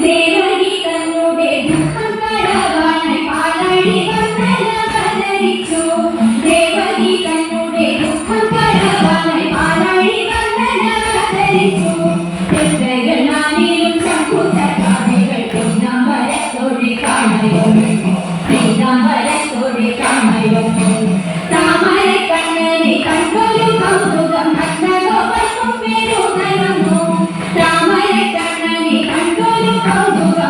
ദേവകി തന്നുടെ ദുഃഖം കടവാനായി പാലടി വന്ദനമലരിച്ചു. ദേവകി തന്നുടെ ദുഃഖം കടവാനായി പാലടി വന്ദനമലരിച്ചു. നാനിലും ശംഖുചക്രാദികൾ പീതാംബരത്തോടെ കാണയൊരുങ്ങി. പീതാംബരത്തോടെ കാണയൊരുങ്ങി. താമരക്കണ്ണനെ കണ്ടൊരു കൗതുകം ഭക്തഗോപർക്കും പെരുകരുന്നു. താമരക്കണ്ണനെ കണ്ടൊരു കൗതുകം